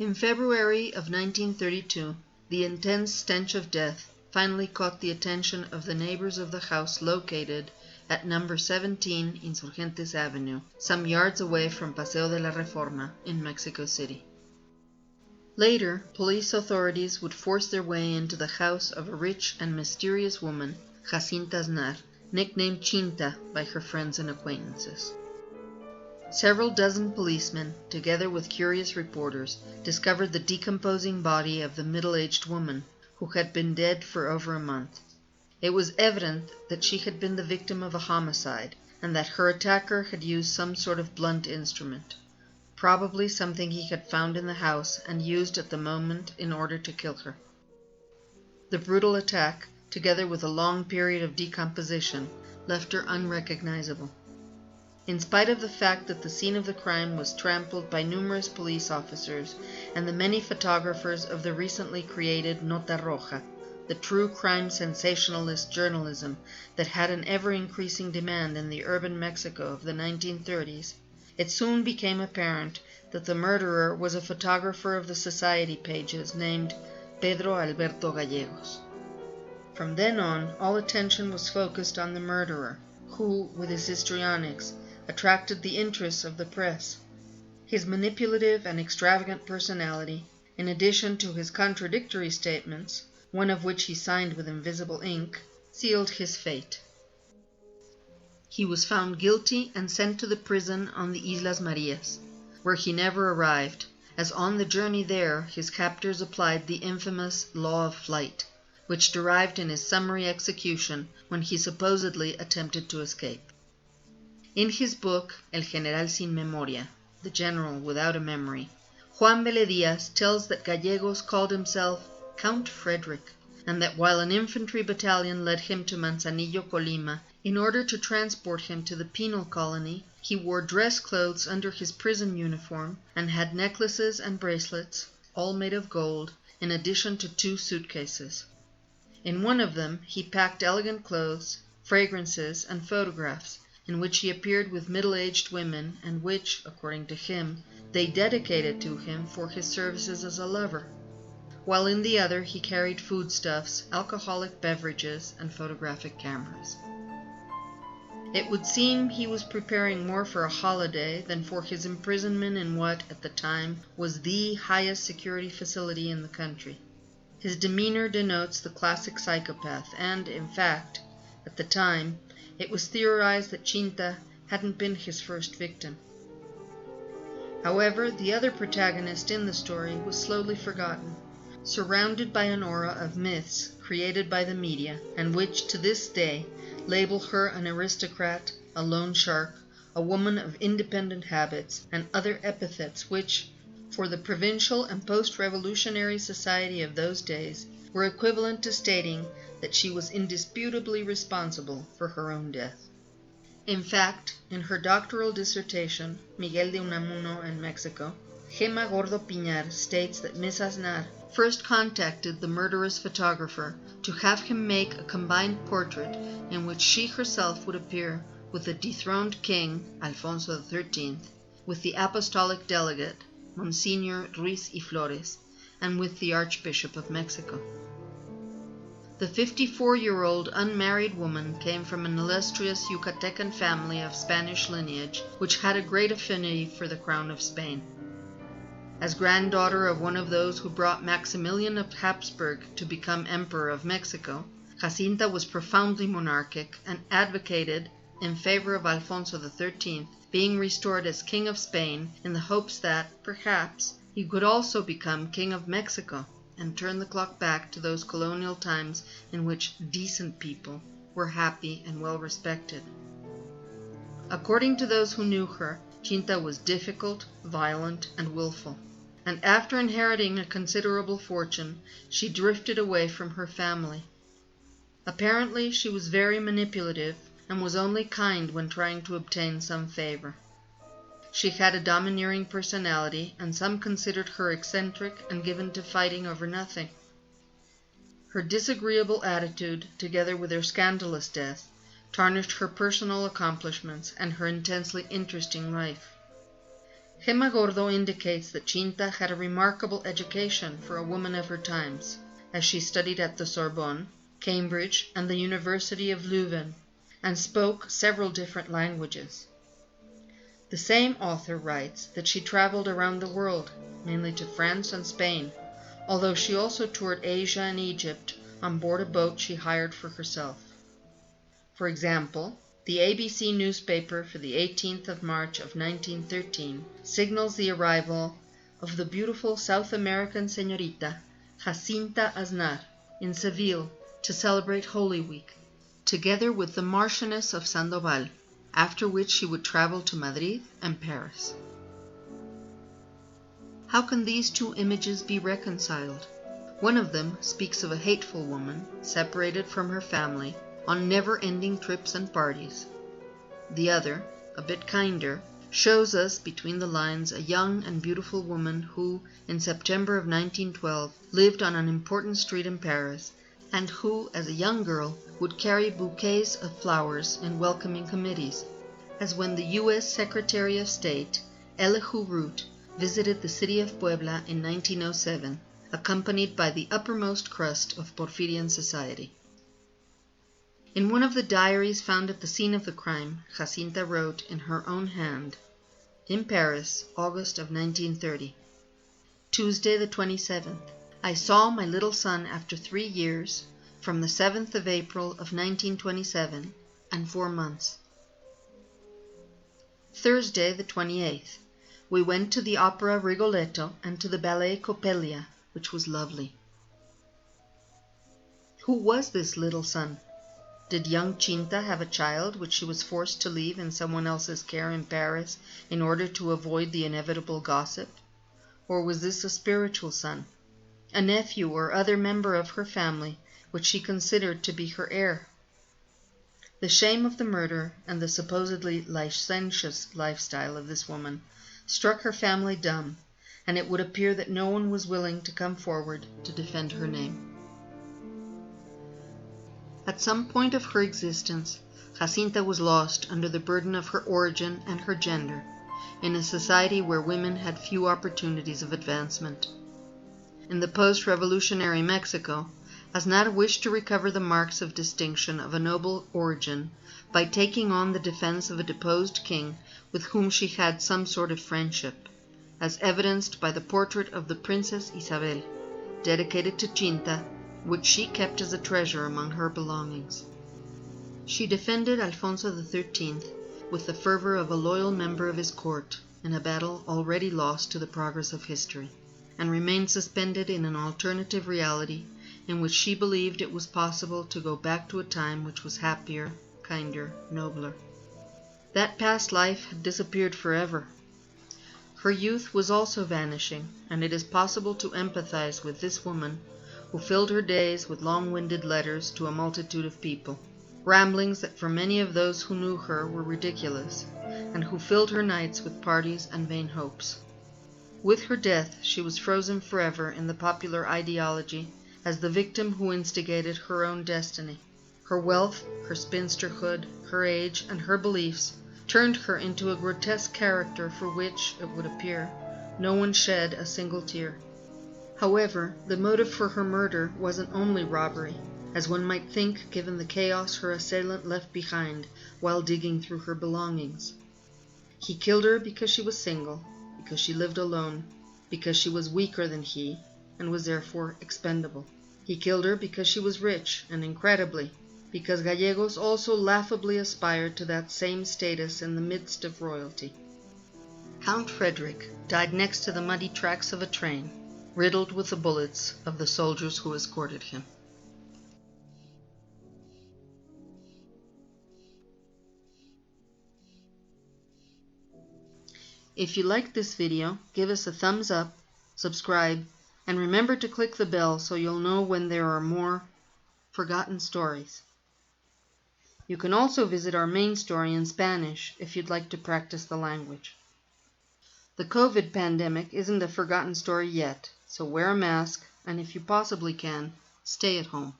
In February of 1932, the intense stench of death finally caught the attention of the neighbors of the house located at number 17 Insurgentes Avenue, some yards away from Paseo de la Reforma in Mexico City. Later, police authorities would force their way into the house of a rich and mysterious woman, Jacinta Aznar, nicknamed Chinta by her friends and acquaintances. Several dozen policemen, together with curious reporters, discovered the decomposing body of the middle-aged woman, who had been dead for over a month. It was evident that she had been the victim of a homicide, and that her attacker had used some sort of blunt instrument, probably something he had found in the house and used at the moment in order to kill her. The brutal attack, together with a long period of decomposition, left her unrecognizable. In spite of the fact that the scene of the crime was trampled by numerous police officers and the many photographers of the recently created Nota Roja, the true crime sensationalist journalism that had an ever-increasing demand in the urban Mexico of the 1930s, it soon became apparent that the murderer was a photographer of the society pages named Pedro Alberto Gallegos. From then on, all attention was focused on the murderer, who, with his histrionics, attracted the interest of the press. His manipulative and extravagant personality, in addition to his contradictory statements, one of which he signed with invisible ink, sealed his fate. He was found guilty and sent to the prison on the Islas Marias, where he never arrived, as on the journey there his captors applied the infamous law of flight, which derived in his summary execution when he supposedly attempted to escape. In his book, El General Sin Memoria, The General Without a Memory, Juan Vélez Díaz tells that Gallegos called himself Count Frederick, and that while an infantry battalion led him to Manzanillo, Colima, in order to transport him to the penal colony, he wore dress clothes under his prison uniform and had necklaces and bracelets, all made of gold, in addition to 2 suitcases. In one of them he packed elegant clothes, fragrances, and photographs, in which he appeared with middle-aged women, and which, according to him, they dedicated to him for his services as a lover, while in the other he carried foodstuffs, alcoholic beverages, and photographic cameras. It would seem he was preparing more for a holiday than for his imprisonment in what, at the time, was the highest security facility in the country. His demeanor denotes the classic psychopath, and, in fact, at the time, it was theorized that Chinta hadn't been his first victim. However, the other protagonist in the story was slowly forgotten, surrounded by an aura of myths created by the media, and which, to this day, label her an aristocrat, a loan shark, a woman of independent habits, and other epithets which, for the provincial and post-revolutionary society of those days, were equivalent to stating that she was indisputably responsible for her own death. In fact, in her doctoral dissertation, Miguel de Unamuno and Mexico, Gema Gordo Piñar states that Miss Aznar first contacted the murderous photographer to have him make a combined portrait in which she herself would appear with the dethroned king, Alfonso XIII, with the apostolic delegate, Monsignor Ruiz y Flores, and with the Archbishop of Mexico. The 54-year-old unmarried woman came from an illustrious Yucatecan family of Spanish lineage which had a great affinity for the crown of Spain. As granddaughter of one of those who brought Maximilian of Habsburg to become Emperor of Mexico, Jacinta was profoundly monarchic and advocated in favor of Alfonso XIII being restored as King of Spain in the hopes that, perhaps, he could also become King of Mexico and turn the clock back to those colonial times in which decent people were happy and well respected. According to those who knew her, Chinta was difficult, violent, and willful, and after inheriting a considerable fortune, she drifted away from her family. Apparently, she was very manipulative and was only kind when trying to obtain some favor. She had a domineering personality, and some considered her eccentric and given to fighting over nothing. Her disagreeable attitude, together with her scandalous death, tarnished her personal accomplishments and her intensely interesting life. Gemma Gordo indicates that Cinta had a remarkable education for a woman of her times, as she studied at the Sorbonne, Cambridge, and the University of Leuven, and spoke several different languages. The same author writes that she traveled around the world, mainly to France and Spain, although she also toured Asia and Egypt on board a boat she hired for herself. For example, the ABC newspaper for the 18th of March of 1913 signals the arrival of the beautiful South American señorita Jacinta Aznar in Seville to celebrate Holy Week, together with the Marchioness of Sandoval, after which she would travel to Madrid and Paris. How can these two images be reconciled? One of them speaks of a hateful woman, separated from her family, on never-ending trips and parties. The other, a bit kinder, shows us between the lines a young and beautiful woman who, in September of 1912, lived on an important street in Paris, and who, as a young girl, would carry bouquets of flowers in welcoming committees, as when the U.S. Secretary of State, Elihu Root, visited the city of Puebla in 1907, accompanied by the uppermost crust of Porfirian society. In one of the diaries found at the scene of the crime, Jacinta wrote in her own hand, "In Paris, August of 1930. Tuesday the 27th. I saw my little son after 3 years, from the 7th of April of 1927, and 4 months. Thursday the 28th. We went to the opera Rigoletto and to the ballet Coppelia, which was lovely." Who was this little son? Did young Cinta have a child which she was forced to leave in someone else's care in Paris in order to avoid the inevitable gossip? Or was this a spiritual son, a nephew or other member of her family which she considered to be her heir? The shame of the murder and the supposedly licentious lifestyle of this woman struck her family dumb, and it would appear that no one was willing to come forward to defend her name. At some point of her existence, Jacinta was lost under the burden of her origin and her gender, in a society where women had few opportunities of advancement. In the post-revolutionary Mexico, Aznar wished to recover the marks of distinction of a noble origin by taking on the defense of a deposed king with whom she had some sort of friendship, as evidenced by the portrait of the Princess Isabel, dedicated to Cinta, which she kept as a treasure among her belongings. She defended Alfonso XIII with the fervor of a loyal member of his court in a battle already lost to the progress of history, and remained suspended in an alternative reality in which she believed it was possible to go back to a time which was happier, kinder, nobler. That past life had disappeared forever. Her youth was also vanishing, and it is possible to empathize with this woman who filled her days with long-winded letters to a multitude of people, ramblings that for many of those who knew her were ridiculous, and who filled her nights with parties and vain hopes. With her death, she was frozen forever in the popular ideology as the victim who instigated her own destiny. Her wealth, her spinsterhood, her age, and her beliefs turned her into a grotesque character for which, it would appear, no one shed a single tear. However, the motive for her murder wasn't only robbery, as one might think given the chaos her assailant left behind while digging through her belongings. He killed her because she was single, because she lived alone, because she was weaker than he, and was therefore expendable. He killed her because she was rich, and incredibly, because Gallegos also laughably aspired to that same status in the midst of royalty. Count Frederick died next to the muddy tracks of a train, riddled with the bullets of the soldiers who escorted him. If you liked this video, give us a thumbs up, subscribe, and remember to click the bell so you'll know when there are more forgotten stories. You can also visit our main story in Spanish if you'd like to practice the language. The COVID pandemic isn't a forgotten story yet, so wear a mask, and if you possibly can, stay at home.